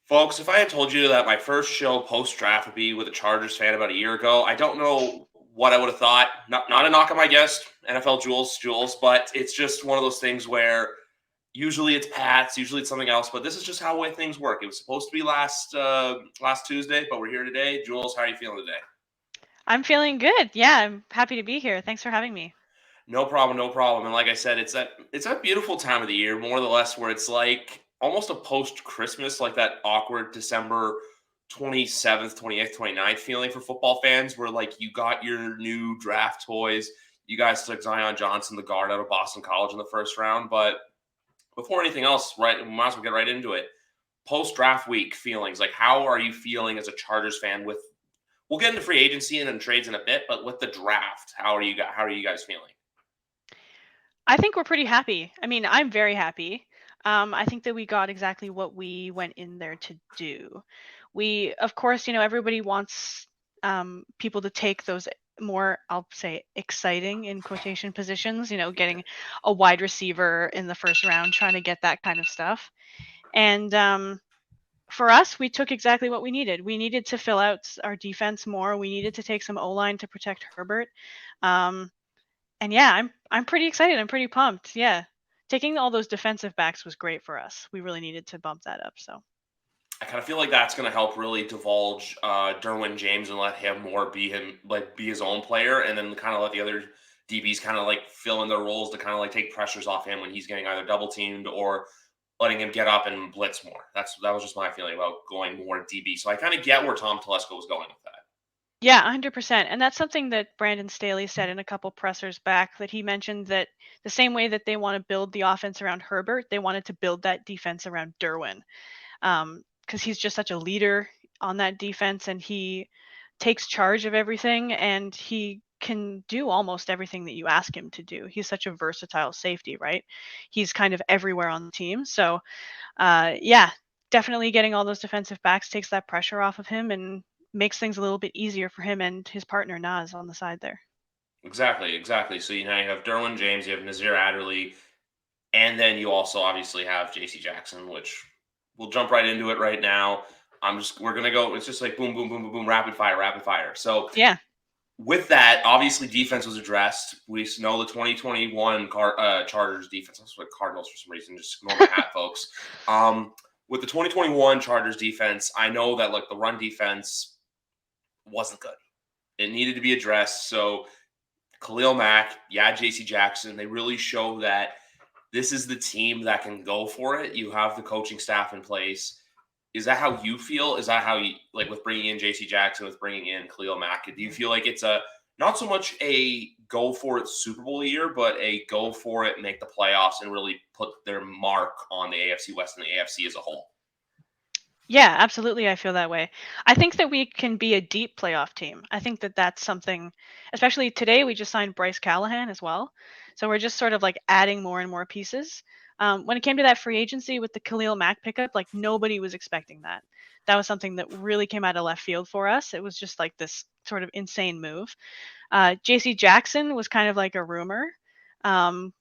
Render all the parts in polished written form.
Folks, if I had told you that my first show post-draft would be with a Chargers fan about a year ago, I don't know what I would have thought. Not a knock on my guest, NFL Jules, but it's just one of those things where usually it's Pats, usually it's something else, but this is just how way things work. It was supposed to be last Tuesday, but we're here today. Jules, how are you feeling today? I'm feeling good. Yeah, I'm happy to be here. Thanks for having me. No problem, no problem. And like I said, it's that beautiful time of the year, more or less, where it's like almost a post Christmas, like that awkward December 27th, 28th, 29th feeling for football fans, where like you got your new draft toys. You guys took Zion Johnson, the guard out of Boston College in the first round. But before anything else, right, we might as well get right into it. Post draft week feelings. Like, how are you feeling as a Chargers fan with we'll get into free agency and then trades in a bit, but with the draft, how are you guys feeling? I think we're pretty happy. I mean, I'm very happy. I think that we got exactly what we went in there to do. We, of course, everybody wants people to take those more, I'll say, exciting in quotation positions, getting a wide receiver in the first round, trying to get that kind of stuff. And for us, we took exactly what we needed. We needed to fill out our defense more. We needed to take some O line to protect Herbert. Um, and yeah, I'm pretty excited. I'm pretty pumped. Yeah. Taking all those defensive backs was great for us. We really needed to bump that up. So I kind of feel like that's going to help really divulge Derwin James and let him more be him, like be his own player, and then kind of let the other DBs kind of like fill in their roles to kind of like take pressures off him when he's getting either double teamed or letting him get up and blitz more. That was just my feeling about going more DB. So I kind of get where Tom Telesco was going with that. yeah, 100%. And that's something that Brandon Staley said in a couple pressers back, that he mentioned that the same way that they want to build the offense around Herbert, they wanted to build that defense around Derwin. Because he's just such a leader on that defense, and he takes charge of everything, and he can do almost everything that you ask him to do. He's such a versatile safety, right? He's kind of everywhere on the team. So, yeah, definitely getting all those defensive backs takes that pressure off of him and makes things a little bit easier for him and his partner Nas on the side there. Exactly, exactly. So you now you have Derwin James, you have Nazir Adderley, and then you also obviously have J.C. Jackson, which we'll jump right into it right now. We're gonna go. It's just like boom, boom, boom, boom, boom, rapid fire, rapid fire. So Yeah. with that, obviously defense was addressed. We know the 2021 Chargers defense. I was like Cardinals for some reason. Just ignore my hat, folks. With the 2021 Chargers defense, I know that like the run defense wasn't good. It needed to be addressed. So Khalil Mack, yeah, J.C. Jackson, they really show that this is the team that can go for it. You have the coaching staff in place. Is that how you feel? Is that how you like with bringing in J.C. Jackson, with bringing in Khalil Mack? Do you feel like it's a not so much a go for it Super Bowl year, but a go for it, make the playoffs, and really put their mark on the AFC West and the AFC as a whole? Yeah, absolutely. I feel that way. I think that we can be a deep playoff team. I think that that's something, especially today, we just signed Bryce Callahan as well. So we're just sort of like adding more and more pieces. When it came to that free agency with the Khalil Mack pickup, like nobody was expecting that. That was something that really came out of left field for us. It was just like this sort of insane move. JC Jackson was kind of like a rumor.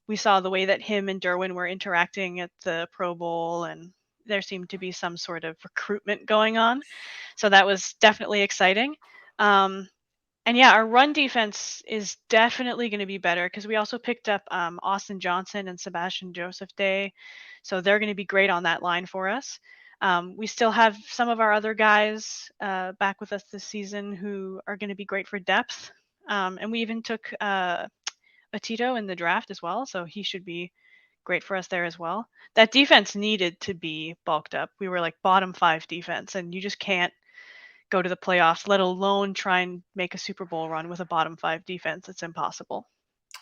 We saw the way that him and Derwin were interacting at the Pro Bowl, and there seemed to be some sort of recruitment going on. So that was definitely exciting. Um, and yeah, our run defense is definitely going to be better because we also picked up Austin Johnson and Sebastian Joseph Day. So they're going to be great on that line for us. We still have some of our other guys back with us this season who are going to be great for depth. And we even took Atito in the draft as well. So he should be great for us there as well. That defense needed to be bulked up. We were like bottom five defense, and you just can't go to the playoffs, let alone try and make a Super Bowl run with a bottom five defense. It's impossible.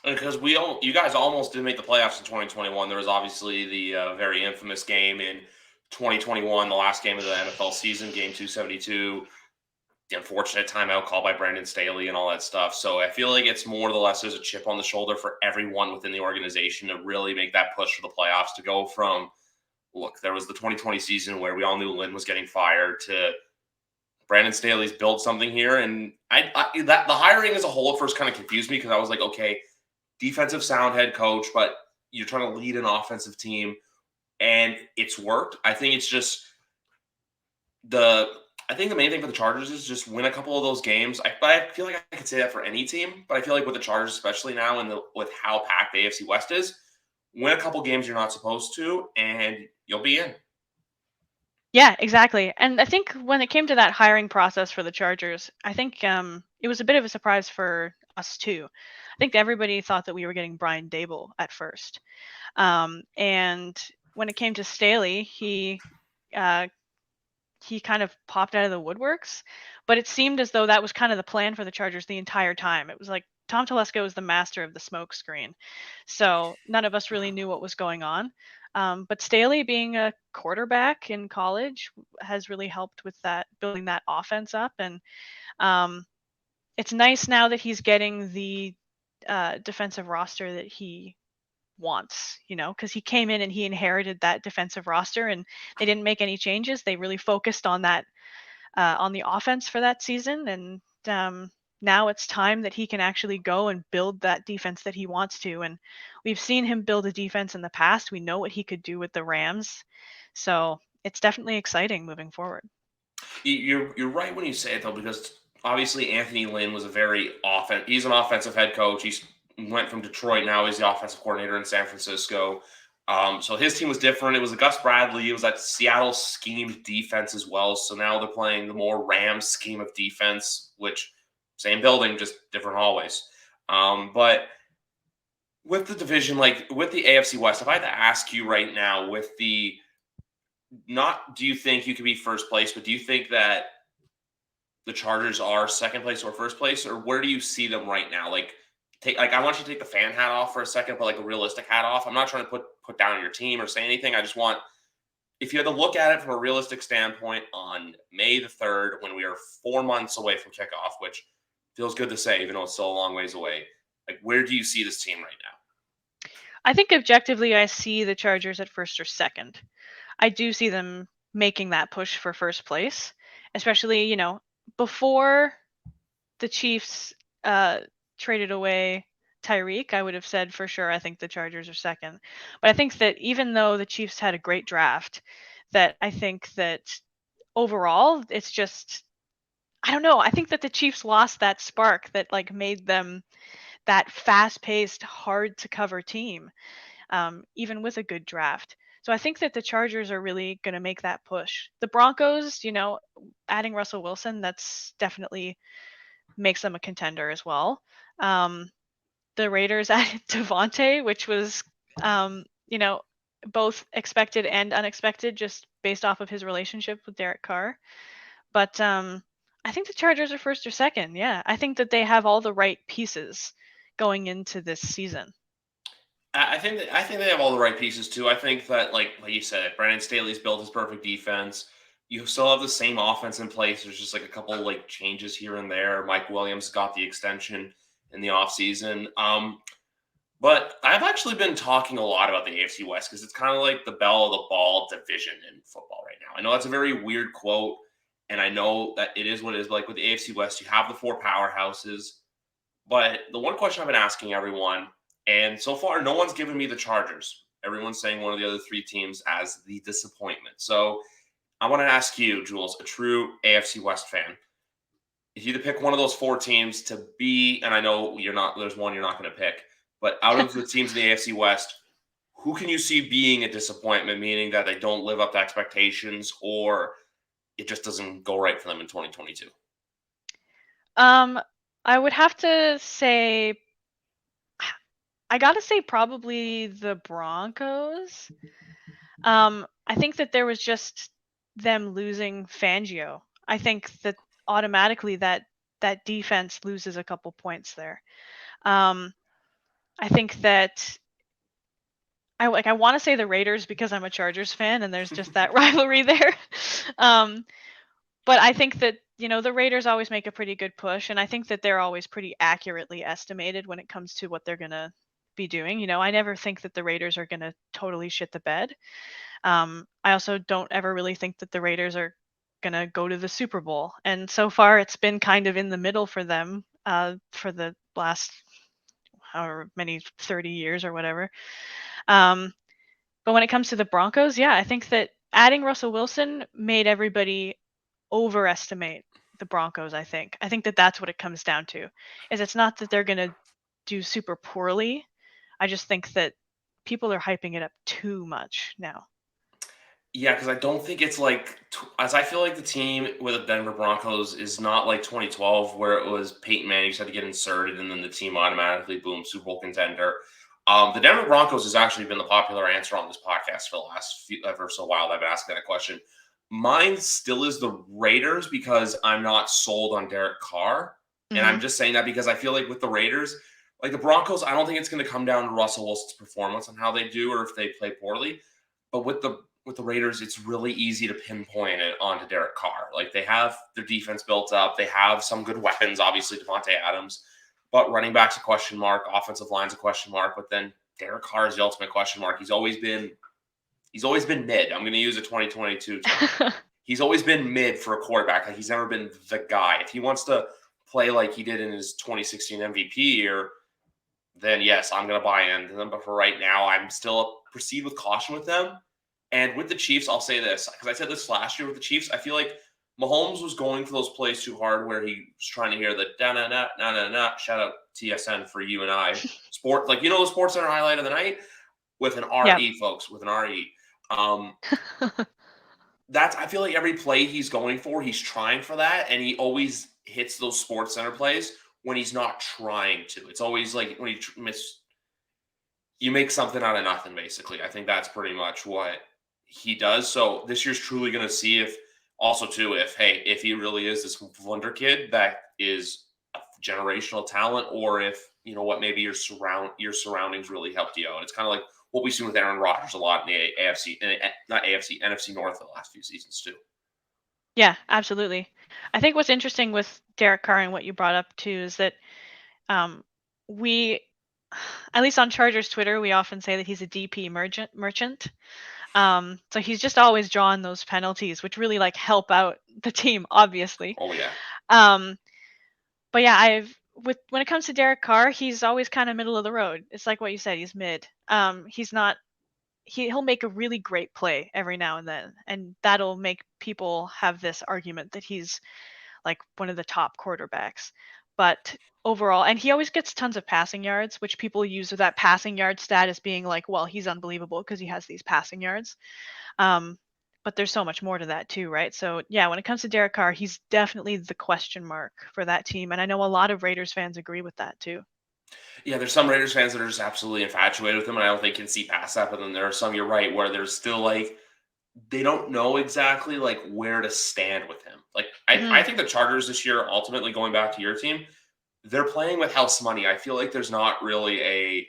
Because you guys almost did make the playoffs in 2021. There was obviously the very infamous game in 2021, the last game of the NFL season, game 272. The unfortunate timeout call by Brandon Staley and all that stuff. So I feel like it's more or less there's a chip on the shoulder for everyone within the organization to really make that push for the playoffs to go from look, there was the 2020 season where we all knew Lynn was getting fired to Brandon Staley's built something here. And that the hiring as a whole at first kind of confused me because I was like, okay, defensive sound head coach, but you're trying to lead an offensive team and it's worked. I think it's just I think the main thing for the Chargers is just win a couple of those games. But I feel like I could say that for any team, but I feel like with the Chargers, especially now, and with how packed the AFC West is, win a couple games you're not supposed to, and you'll be in. Yeah, exactly. And I think when it came to that hiring process for the Chargers, I think it was a bit of a surprise for us too. I think everybody thought that we were getting Brian Dable at first. And when it came to Staley, uh, he kind of popped out of the woodworks, but it seemed as though that was kind of the plan for the Chargers the entire time. It was like Tom Telesco was the master of the smoke screen. So none of us really knew what was going on. But Staley, being a quarterback in college, has really helped with that, building that offense up. And um, it's nice now that he's getting the defensive roster that he wants, because he came in and he inherited that defensive roster and they didn't make any changes. They really focused on that, on the offense for that season. And now it's time that he can actually go and build that defense that he wants to. And we've seen him build a defense in the past. We know what he could do with the Rams. So it's definitely exciting moving forward. You're right when you say it though, because obviously Anthony Lynn was a very He's an offensive head coach. He's went from Detroit. Now he's the offensive coordinator in San Francisco. So his team was different. It was a Gus Bradley. It was that Seattle schemed defense as well. So now they're playing the more Rams scheme of defense, which same building, just different hallways. But with the division, like with the AFC West, if I had to ask you right now, with the not, do you think you could be first place, but do you think that the Chargers are second place or first place, or where do you see them right now? I want you to take the fan hat off for a second, but like a realistic hat off. I'm not trying to put down your team or say anything. I just want, if you had to look at it from a realistic standpoint on May the 3rd, when we are 4 months away from kickoff, which feels good to say, even though it's still a long ways away. Like, where do you see this team right now? I think objectively, I see the Chargers at first or second. I do see them making that push for first place, especially, before the Chiefs traded away Tyreek. I would have said for sure I think the Chargers are second. But I think that even though the Chiefs had a great draft, that I think that overall it's just, I don't know. I think that the Chiefs lost that spark that like made them that fast-paced, hard to cover team, even with a good draft. So I think that the Chargers are really going to make that push. The Broncos, adding Russell Wilson, that's definitely makes them a contender as well. The Raiders added Devontae, which was, both expected and unexpected just based off of his relationship with Derek Carr. But I think the Chargers are first or second. Yeah, I think that they have all the right pieces going into this season. I think they have all the right pieces too. I think that like you said, Brandon Staley's built his perfect defense. You still have the same offense in place. There's just like a couple like changes here and there. Mike Williams got the extension in the offseason. But I've actually been talking a lot about the AFC West because it's kind of like the bell of the ball division in football right now. I know that's a very weird quote, and I know that it is what it is. But like with the AFC West, you have the four powerhouses. But the one question I've been asking everyone, and so far no one's given me the Chargers. Everyone's saying one of the other three teams as the disappointment. So I want to ask you, Jules, a true AFC West fan, if you had to pick one of those four teams to be, and I know you're not, there's one you're not going to pick, but out of the teams in the AFC West, who can you see being a disappointment, meaning that they don't live up to expectations or it just doesn't go right for them in 2022? Um, I would have to say, I gotta say, probably the Broncos. I think that there was just them losing Fangio. I think that automatically that defense loses a couple points there. Um, I think that I want to say the Raiders because I'm a Chargers fan and there's just that rivalry there. Um, but I think that the Raiders always make a pretty good push, and I think that they're always pretty accurately estimated when it comes to what they're gonna be doing. I never think that the Raiders are gonna totally shit the bed. I also don't ever really think that the Raiders are gonna go to the Super Bowl, and so far it's been kind of in the middle for them for the last however many 30 years or whatever. Um, but when it comes to the Broncos, yeah, I think that adding Russell Wilson made everybody overestimate the Broncos, I think. I think that that's what it comes down to. Is it's not that they're going to do super poorly. I just think that people are hyping it up too much now. Yeah, because I don't think it's like as I feel like the team with the Denver Broncos is not like 2012 where it was Peyton Manning just had to get inserted and then the team automatically boom Super Bowl contender. The Denver Broncos has actually been the popular answer on this podcast for the last few ever so while that I've been asking that question. Mine still is the Raiders because I'm not sold on Derek Carr, and Hmm. I'm just saying that because I feel like with the Raiders, like the Broncos, I don't think it's going to come down to Russell Wilson's performance on how they do or if they play poorly. But with the Raiders, it's really easy to pinpoint it onto Derek Carr. Like they have their defense built up, they have some good weapons, obviously Devontae Adams, but running back's a question mark, offensive line's a question mark. But then Derek Carr is the ultimate question mark. He's always been mid. I'm going to use a 2022 term. He's always been mid for a quarterback. Like he's never been the guy. If he wants to play like he did in his 2016 MVP year, then yes, I'm going to buy into them. But for right now, I'm still proceed with caution with them. And with the Chiefs, I'll say this because I said this last year with the Chiefs. I feel like Mahomes was going for those plays too hard where he was trying to hear the da na na na na na. Shout out TSN for you and I. Sport, like, the Sports Center highlight of the night with an Yep. RE, folks, with an RE. I feel like every play he's going for, he's trying for that, and he always hits those Sports Center plays when he's not trying to. It's always like when you make something out of nothing, basically. I think that's pretty much what he does. So this year's truly going to see if he really is this wonder kid that is a generational talent, or if maybe your surroundings really helped you out. It's kind of like what we've seen with Aaron Rodgers a lot in the AFC, not AFC, NFC North for the last few seasons too. Yeah, absolutely. I think what's interesting with Derek Carr and what you brought up too is that we, at least on Chargers Twitter, we often say that he's a DP merchant. So he's just always drawing those penalties, which really like help out the team, obviously. Oh yeah. But yeah, when it comes to Derek Carr, he's always kind of middle of the road. It's like what you said, he's mid. He's not. He'll make a really great play every now and then, and that'll make people have this argument that he's like one of the top quarterbacks. But overall, and he always gets tons of passing yards, which people use that passing yard stat as being like, well, he's unbelievable because he has these passing yards. But there's so much more to that too, right? So yeah, when it comes to Derek Carr, he's definitely the question mark for that team, and I know a lot of Raiders fans agree with that too. Yeah, there's some Raiders fans that are just absolutely infatuated with him, and I don't think can see past that. But then there are some, you're right, where there's still like they don't know exactly like where to stand with him. Like I think the Chargers this year, ultimately going back to your team, they're playing with house money. I feel like there's not really a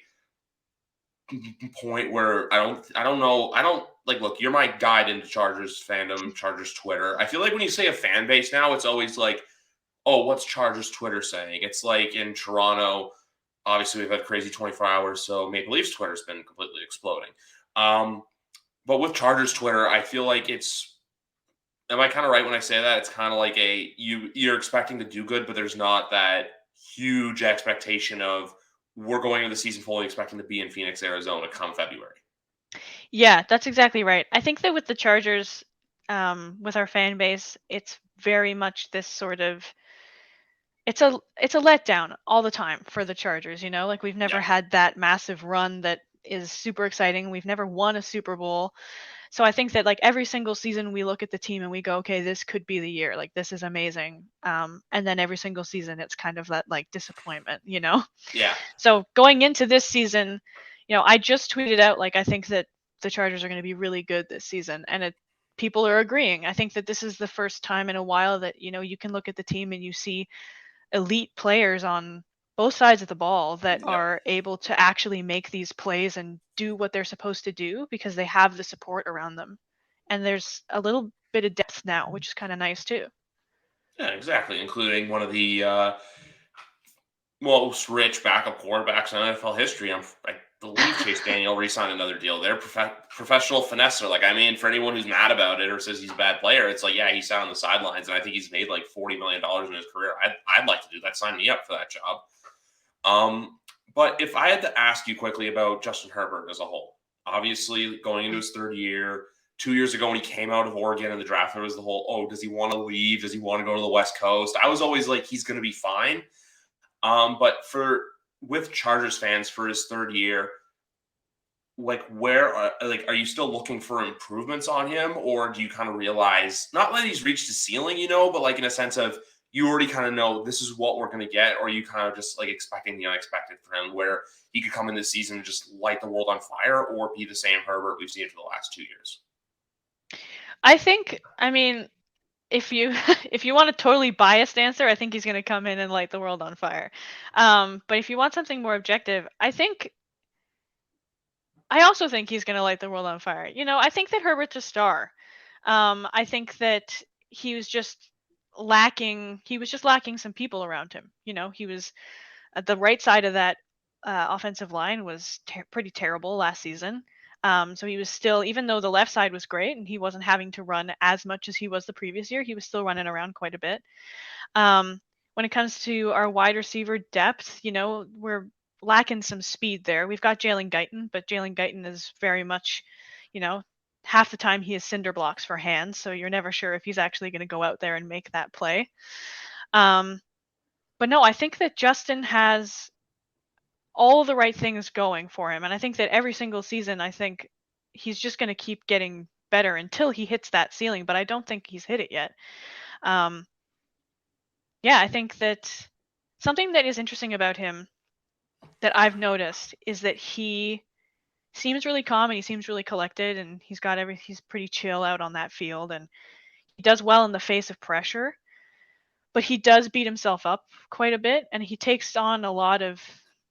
point where I don't know. I don't like look, you're my guide into Chargers fandom, Chargers Twitter. I feel like when you say a fan base now, it's always like, oh, what's Chargers Twitter saying? It's like in Toronto, obviously we've had crazy 24 hours, so Maple Leafs Twitter's been completely exploding. But with Chargers Twitter, I feel like am I kind of right when I say that? It's kind of like you're expecting to do good, but there's not that huge expectation of we're going into the season fully expecting to be in Phoenix, Arizona come February. Yeah, that's exactly right. I think that with the Chargers, with our fan base, it's very much this sort of it's a letdown all the time for the Chargers, Like we've never Yeah. had that massive run that is super exciting. We've never won a Super Bowl. So I think that like every single season we look at the team and we go, okay, this could be the year. Like this is amazing. And then every single season it's kind of that like disappointment. Yeah. So going into this season, I just tweeted out like I think that the Chargers are going to be really good this season, and people are agreeing. I think that this is the first time in a while that you can look at the team and you see elite players on both sides of the ball that Yep. are able to actually make these plays and do what they're supposed to do because they have the support around them. And there's a little bit of depth now, which is kind of nice too. Yeah, exactly. Including one of the most rich backup quarterbacks in NFL history. I believe Chase Daniel re-signed another deal. They're professional finesser. Like, I mean, for anyone who's mad about it or says he's a bad player, it's like, yeah, he sat on the sidelines, and I think he's made like $40 million in his career. I'd like to do that. Sign me up for that job. But if I had to ask you quickly about Justin Herbert as a whole, obviously going into his third year, 2 years ago when he came out of Oregon in the draft, there was the whole, oh, does he want to leave? Does he want to go to the West Coast? I was always like, he's going to be fine. But with Chargers fans for his third year, like are you still looking for improvements on him, or do you kind of realize not that he's reached the ceiling, but like in a sense of you already kind of know this is what we're going to get, or you kind of just like expecting the unexpected for him, where he could come in this season and just light the world on fire, or be the same Herbert we've seen for the last 2 years? I think, I mean, if you if you want a totally biased answer, I think he's going to come in and light the world on fire. But if you want something more objective, I also think he's going to light the world on fire. I think that Herbert's a star. I think that he was just lacking some people around him. He was at the right side of that offensive line was pretty terrible last season. So he was still, even though the left side was great and he wasn't having to run as much as he was the previous year, he was still running around quite a bit. When it comes to our wide receiver depth, we're lacking some speed there. We've got Jalen Guyton, but Jalen Guyton is very much, half the time he is cinder blocks for hands, so you're never sure if he's actually going to go out there and make that play. But no, I think that Justin has all the right things going for him, and I think that every single season, I think he's just going to keep getting better until he hits that ceiling, but I don't think he's hit it yet. Yeah, I think that something that is interesting about him that I've noticed is that he seems really calm and he seems really collected, and he's pretty chill out on that field, and he does well in the face of pressure, but he does beat himself up quite a bit, and he takes on a lot of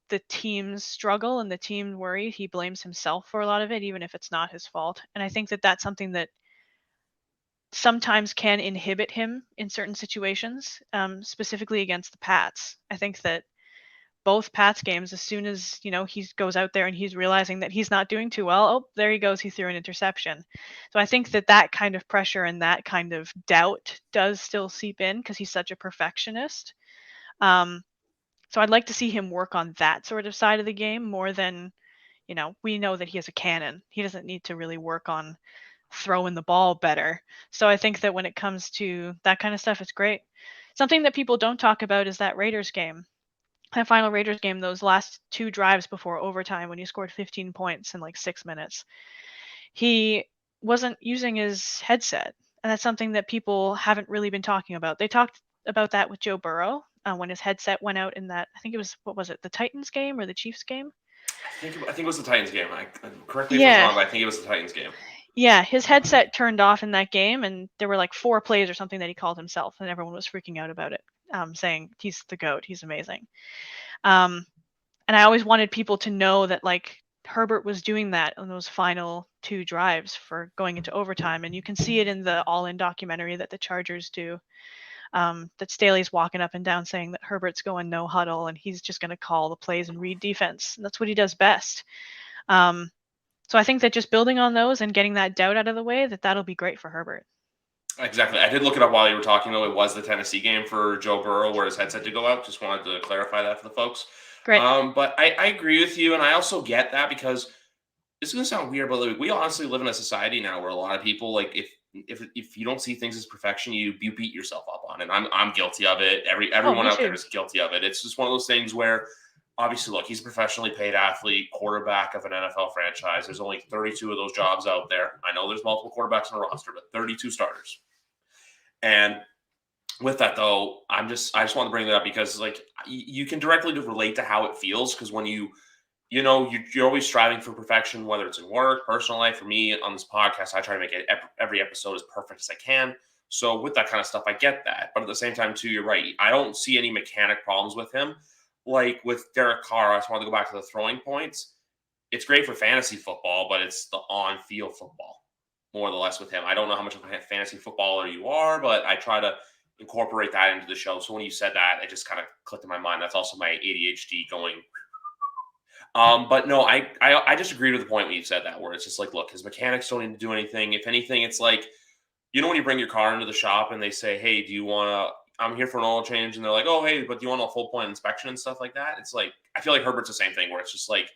the team's struggle and the team worry. He blames himself for a lot of it, even if it's not his fault. And I think that that's something that sometimes can inhibit him in certain situations, specifically against the Pats. I think that both Pats games, as soon as he goes out there and he's realizing that he's not doing too well, oh, there he goes, he threw an interception. So I think that kind of pressure and that kind of doubt does still seep in because he's such a perfectionist. So I'd like to see him work on that sort of side of the game more than, we know that he has a cannon. He doesn't need to really work on throwing the ball better. So I think that when it comes to that kind of stuff, it's great. Something that people don't talk about is that Raiders game. That final Raiders game, those last 2 drives before overtime when he scored 15 points in like 6 minutes. He wasn't using his headset. And that's something that people haven't really been talking about. They talked about that with Joe Burrow when his headset went out in that, I think it was, what was it, the Titans game or the Chiefs game? I think it was the Titans game. Correct me if I'm wrong, but I think it was the Titans game. Yeah, his headset turned off in that game, and there were like 4 plays or something that he called himself, and everyone was freaking out about it, saying he's the GOAT, he's amazing. And I always wanted people to know that like Herbert was doing that on those final 2 drives for going into overtime, and you can see it in the All In documentary that the Chargers do. That Staley's walking up and down saying that Herbert's going no huddle and he's just going to call the plays and read defense. And that's what he does best. So I think that just building on those and getting that doubt out of the way, that'll be great for Herbert. Exactly. I did look it up while you were talking, though. It was the Tennessee game for Joe Burrow where his headset did go out. Just wanted to clarify that for the folks. Great. But I agree with you, and I also get that because it's going to sound weird, but like, we honestly live in a society now where a lot of people, like, if you don't see things as perfection, you beat yourself up on it. I'm guilty of it. Everyone out there is guilty of it. It's just one of those things where, obviously, look, he's a professionally paid athlete, quarterback of an NFL franchise. There's only 32 of those jobs out there. I know there's multiple quarterbacks on the roster, but 32 starters. And with that, though, I just want to bring that up because, like, you can directly relate to how it feels because when you're always striving for perfection, whether it's in work, personal life. For me, on this podcast, I try to make every episode as perfect as I can. So with that kind of stuff, I get that. But at the same time, too, you're right. I don't see any mechanic problems with him. Like with Derek Carr, I just want to go back to the throwing points. It's great for fantasy football, but it's the on-field football more or less with him. I don't know how much of a fantasy footballer you are, but I try to incorporate that into the show. So when you said that, it just kind of clicked in my mind. That's also my ADHD going. But no, I just agreed with the point when you said that, where it's just like, look, his mechanics don't need to do anything. If anything, it's like, when you bring your car into the shop and they say, hey, do you want to, I'm here for an oil change. And they're like, oh, hey, but do you want a full point inspection and stuff like that? It's like, I feel like Herbert's the same thing where it's just like,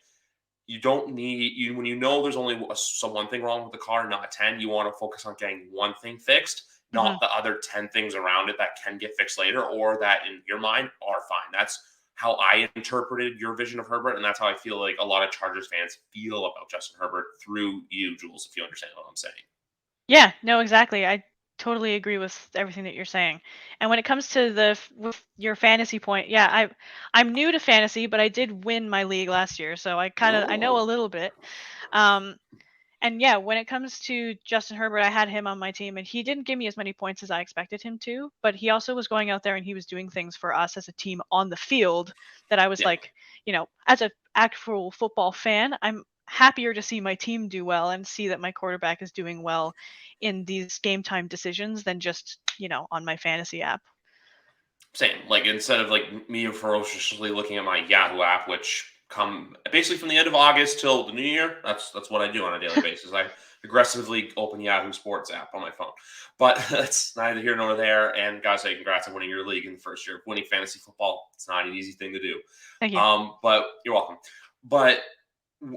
you don't need you when you know there's only one thing wrong with the car, not 10. You want to focus on getting one thing fixed, not Mhm. the other 10 things around it that can get fixed later, or that in your mind are fine. That's how I interpreted your vision of Herbert, and that's how I feel like a lot of Chargers fans feel about Justin Herbert through you, Jules, if you understand what I'm saying. Yeah, no, exactly. I totally agree with everything that you're saying. And when it comes to with your fantasy point, yeah, I'm new to fantasy, but I did win my league last year, so I know a Oh, little bit. Um, and yeah, when it comes to Justin Herbert, I had him on my team, and he didn't give me as many points as I expected him to. But he also was going out there and he was doing things for us as a team on the field that I was yeah. like, as an actual football fan, I'm happier to see my team do well and see that my quarterback is doing well in these game time decisions than just on my fantasy app. Same. Like instead of like me ferociously looking at my Yahoo app, which come basically from the end of August till the new year, that's what I do on a daily basis. I aggressively open Yahoo Sports app on my phone. But that's neither here nor there. And guys, say congrats on winning your league in the first year. Winning fantasy football, it's not an easy thing to do. Thank you. But you're welcome. But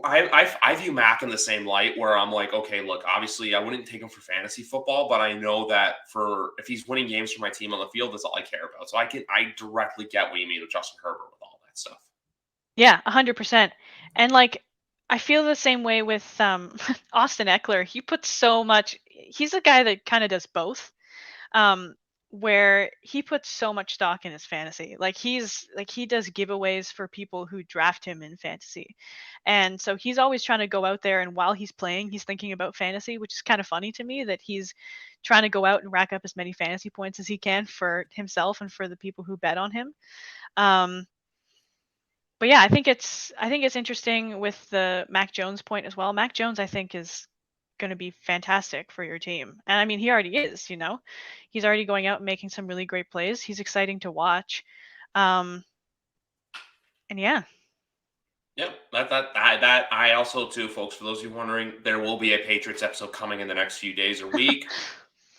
I view Mac in the same light where I'm like, okay, look, obviously I wouldn't take him for fantasy football, but I know that for if he's winning games for my team on the field, that's all I care about. So I directly get what you mean with Justin Herbert with all that stuff. Yeah, 100%. And like I feel the same way with Austin Eckler. He puts so much he's a guy that kind of does both. Um where he puts so much stock in his fantasy. He does giveaways for people who draft him in fantasy. And so he's always trying to go out there and while he's playing, he's thinking about fantasy, which is kind of funny to me that he's trying to go out and rack up as many fantasy points as he can for himself and for the people who bet on him. Um but yeah, I think it's interesting with the Mac Jones point as well. Mac Jones, I think, is going to be fantastic for your team, and I mean, he already is. He's already going out and making some really great plays. He's exciting to watch, um, and yeah, Yep, that I also too, folks. For those of you wondering, there will be a Patriots episode coming in the next few days or week.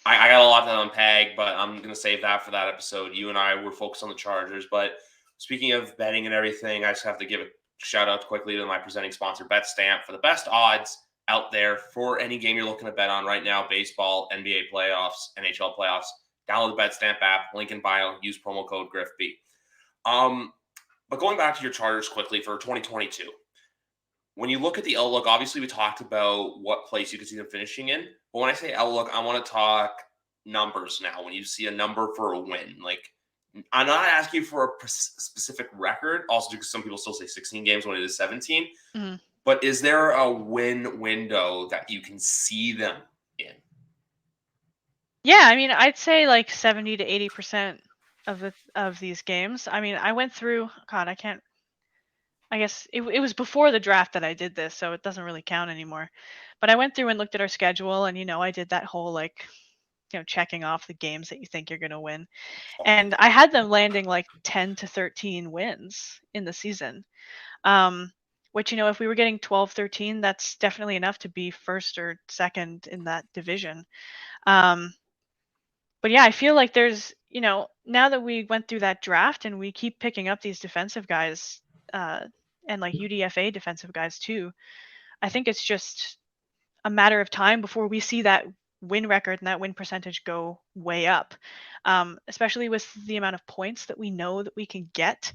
I got a lot to unpack, but I'm going to save that for that episode. You and I were focused on the Chargers. But speaking of betting and everything, I just have to give a shout out quickly to my presenting sponsor, BetStamp, for the best odds out there for any game you're looking to bet on right now: baseball, NBA playoffs, NHL playoffs. Download the BetStamp app, link in bio, use promo code GriffB. Um, but going back to your Chargers quickly for 2022, when you look at the outlook, obviously we talked about what place you could see them finishing in. But when I say outlook, I want to talk numbers now. When you see a number for a win, like I'm not asking for a specific record, also because some people still say 16 games when it is 17. mhm. But is there a win window that you can see them in? Yeah. I mean, I'd say like 70 to 80% of these games. I mean, I went through. God, I can't. I guess it was before the draft that I did this, so it doesn't really count anymore. But I went through and looked at our schedule, and I did that whole like checking off the games that you think you're going to win. And I had them landing like 10 to 13 wins in the season. Um, which, if we were getting 12, 13, that's definitely enough to be first or second in that division. Um, but yeah, I feel like now that we went through that draft and we keep picking up these defensive guys, uh, and like UDFA defensive guys too, I think it's just a matter of time before we see that win record and that win percentage go way up, especially with the amount of points that we know that we can get.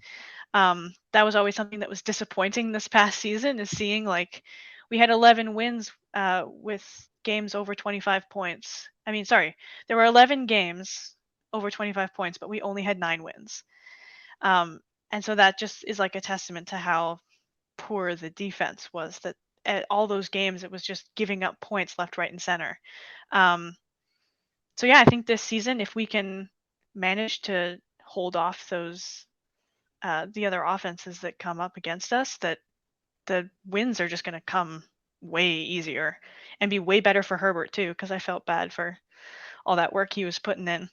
That was always something that was disappointing this past season is seeing like we had 11 wins with games over 25 points. I mean, sorry, there were 11 games over 25 points, but we only had 9 wins. Um, and so that just is like a testament to how poor the defense was, that at all those games it was just giving up points left, right, and center. Um, so yeah, I think this season, if we can manage to hold off those the other offenses that come up against us, that the wins are just going to come way easier and be way better for Herbert too, because I felt bad for all that work he was putting in.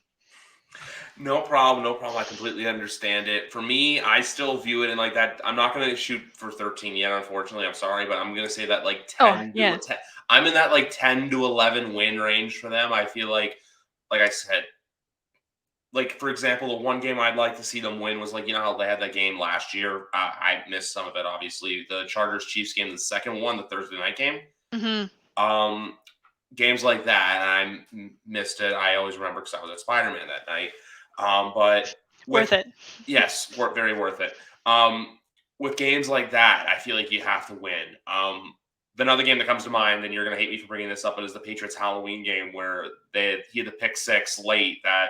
No problem, no problem. I completely understand it. For me, I still view it in like that. I'm not going to shoot for 13 yet, unfortunately. I'm sorry, but I'm going to say that like Oh 10 to yeah, 10. I'm in that like 10 to 11 win range for them. I feel like I said, like, for example, the one game I'd like to see them win was, like, you know how they had that game last year? I missed some of it, obviously. The Chargers-Chiefs game, the second one, the Thursday night game. Hmm. Um, Games like that, and missed it. I always remember because I was at Spider-Man that night. But Worth with it. yes, very worth it. Um, with games like that, I feel like you have to win. Another game that comes to mind, and you're going to hate me for bringing this up, but is the Patriots Halloween game where he had the pick six late that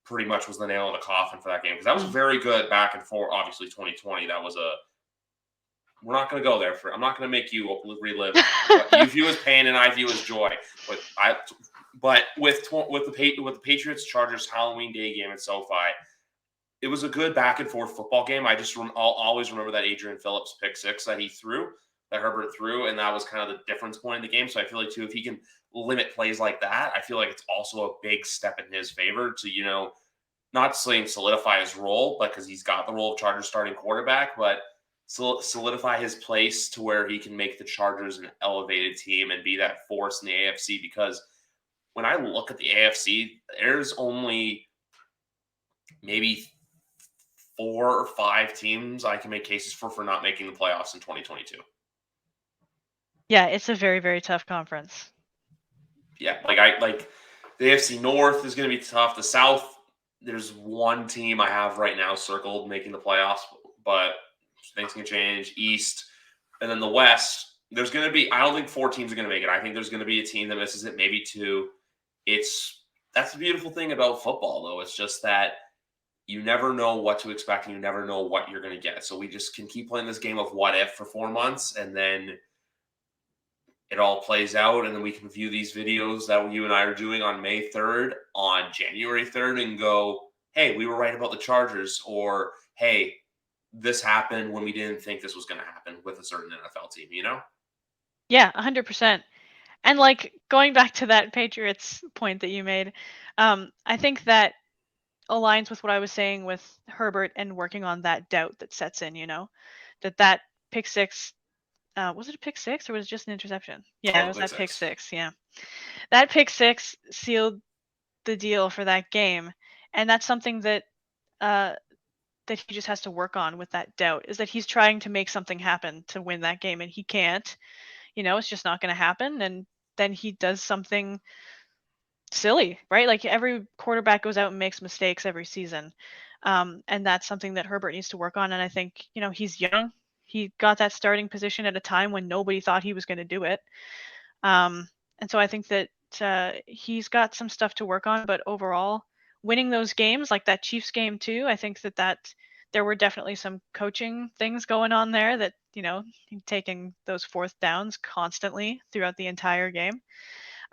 pretty much was the nail in the coffin for that game because that was Mm. very good back and forth. Obviously, 2020, that was a. We're not going to go there for. I'm not going to make you relive what you view as pain and I view as joy. But with the Patriots Chargers Halloween Day game at SoFi, it was a good back and forth football game. I'll always remember that Adrian Phillips pick six that that Herbert threw, and that was kind of the difference point in the game. So I feel like too, if he can limit plays like that, I feel like it's also a big step in his favor to not saying solidify his role, but because he's got the role of Chargers starting quarterback, but solidify his place to where he can make the Chargers an elevated team and be that force in the AFC. Because when I look at the AFC, there's only maybe 4 or 5 teams I can make cases for not making the playoffs in 2022. Yeah, it's a very, very tough conference. Yeah, like the AFC North is going to be tough. The South, there's one team I have right now circled making the playoffs, but things can change. East, and then the West, there's going to be. I don't think 4 teams are going to make it. I think there's going to be a team that misses it, maybe 2. That's the beautiful thing about football, though. It's just that you never know what to expect and you never know what you're going to get. So we just can keep playing this game of what if for 4 months, and then it all plays out, and then we can view these videos that you and I are doing on May 3rd, on January 3rd, and go, hey, we were right about the Chargers, or hey, this happened when we didn't think this was going to happen with a certain NFL team, you know? Yeah, 100%. And like going back to that Patriots point that you made, I think that aligns with what I was saying with Herbert and working on that doubt that sets in. That pick six. Was it a pick six or was it just an interception? Yeah, Oh, it the was pick that pick six. six. Yeah, that pick six sealed the deal for that game, and that's something uh, that he just has to work on with that doubt. Is that he's trying to make something happen to win that game, and he can't. It's just not going to happen, and then he does something silly, right? Like every quarterback goes out and makes mistakes every season. And that's something that Herbert needs to work on. And I think, he's young. He got that starting position at a time when nobody thought he was going to do it. And so I think that he's got some stuff to work on. But overall, winning those games, like that Chiefs game too, I think that there were definitely some coaching things going on there that, taking those fourth downs constantly throughout the entire game.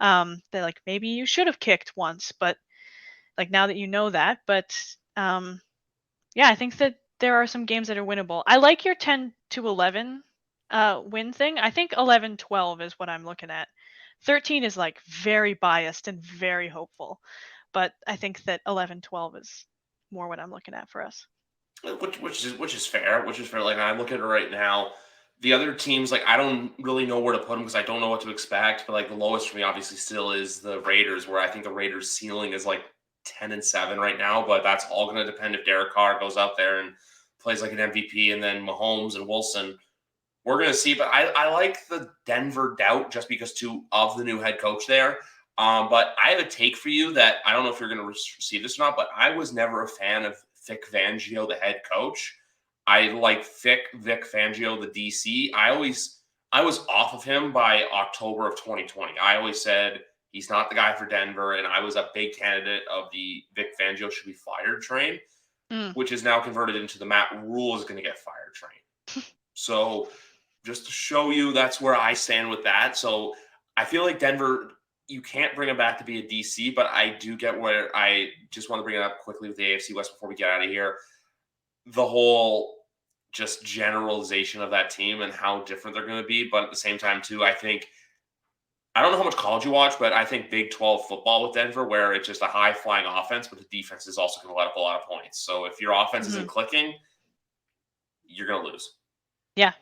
That like maybe you should have kicked once, but like now that you know that, but yeah, I think that there are some games that are winnable. I like your 10-11 win thing. I think 11-12 is what I'm looking at. 13 is like very biased and very hopeful, but I think that 11-12 is more what I'm looking at for us. Which is fair. Which is fair. Like I look at it right now, the other teams, like I don't really know where to put them because I don't know what to expect. But like the lowest for me, obviously, still is the Raiders, where I think the Raiders' ceiling is like 10-7 right now. But that's all going to depend if Derek Carr goes out there and plays like an MVP, and then Mahomes and Wilson. We're going to see. But I like the Denver doubt just because of the new head coach there. But I have a take for you that I don't know if you're going to receive this or not. But I was never a fan of Vic Fangio, the head coach. I like Vic Fangio, the DC. I was off of him by October of 2020. I always said he's not the guy for Denver, and I was a big candidate of the Vic Fangio should be fired train, Mm. which is now converted into the Matt Rule is going to get fired train. So just to show you, that's where I stand with that. So I feel like Denver, you can't bring him back to be a DC, but I do get where I just want to bring it up quickly with the AFC West before we get out of here. The whole just generalization of that team and how different they're going to be. But at the same time, too, I don't know how much college you watch, but I think Big 12 football with Denver, where it's just a high flying offense, but the defense is also going to let up a lot of points. So if your offense Hmm. isn't clicking, you're going to lose. Yeah,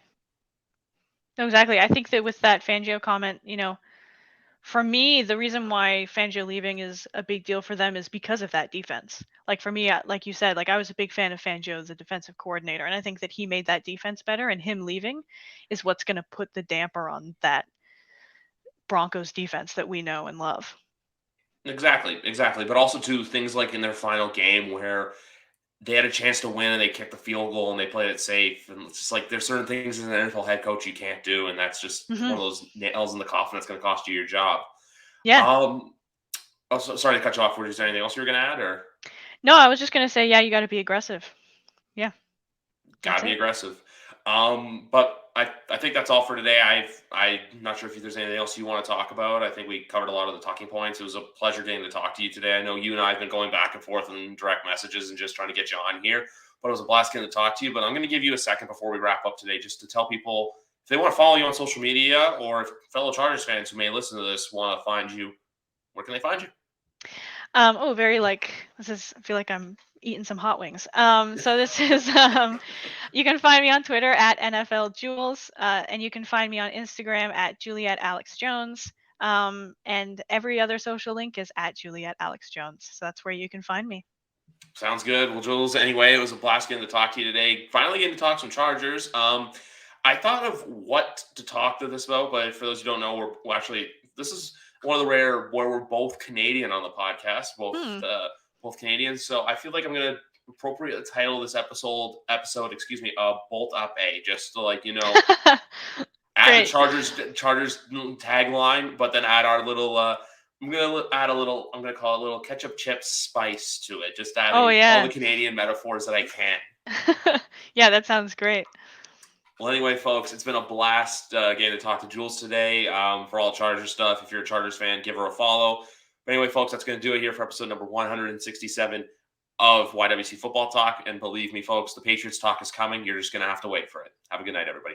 no, exactly. I think that with that Fangio comment, For me, the reason why Fangio leaving is a big deal for them is because of that defense. Like for me, like you said, like I was a big fan of Fangio as a defensive coordinator, and I think that he made that defense better, and him leaving is what's going to put the damper on that Broncos defense that we know and love. Exactly, exactly. But also too things like in their final game where they had a chance to win and they kicked the field goal and they played it safe. And it's just like there's certain things as an NFL head coach you can't do, and that's just Hmm. one of those nails in the coffin that's going to cost you your job. Yeah. Um, sorry to cut you off. Is there anything else you were going to add, or No, I was just going to say, yeah, you got to be aggressive. Yeah, gotta that's be it. aggressive? But I think that's all for today. I'm not sure if there's anything else you want to talk about. I think we covered a lot of the talking points. It was a pleasure getting to talk to you today. I know you and I have been going back and forth in direct messages and just trying to get you on here. But it was a blast getting to talk to you. But I'm going to give you a second before we wrap up today, just to tell people if they want to follow you on social media, or if fellow Chargers fans who may listen to this want to find you, where can they find you? Oh, very like this is. I feel like I'm eating some hot wings. So this is you can find me on Twitter at NFL Jules, and you can find me on Instagram at Juliette Alex Jones. And every other social link is at Juliette Alex Jones. So that's where you can find me. Sounds good. Well, Jules, anyway, it was a blast getting to talk to you today. Finally getting to talk some Chargers. I thought of what to talk to this about, but for those who don't know, we're actually, this is one of the rare where we're both Canadian on the podcast, Hmm. both Canadians. So I feel like I'm gonna appropriately title this episode, excuse me, Bolt Up A, just to add the Great. Chargers tagline, but then add our little. I'm gonna add a little. I'm gonna call it a little ketchup chip spice to it. Just Oh adding all the yeah. Canadian metaphors that I can. Yeah, that sounds great. Well, anyway, folks, it's been a blast getting to talk to Jules today. For all Chargers stuff, if you're a Chargers fan, give her a follow. But anyway, folks, that's going to do it here for episode number 167 of YWC Football Talk. And believe me, folks, the Patriots talk is coming. You're just going to have to wait for it. Have a good night, everybody.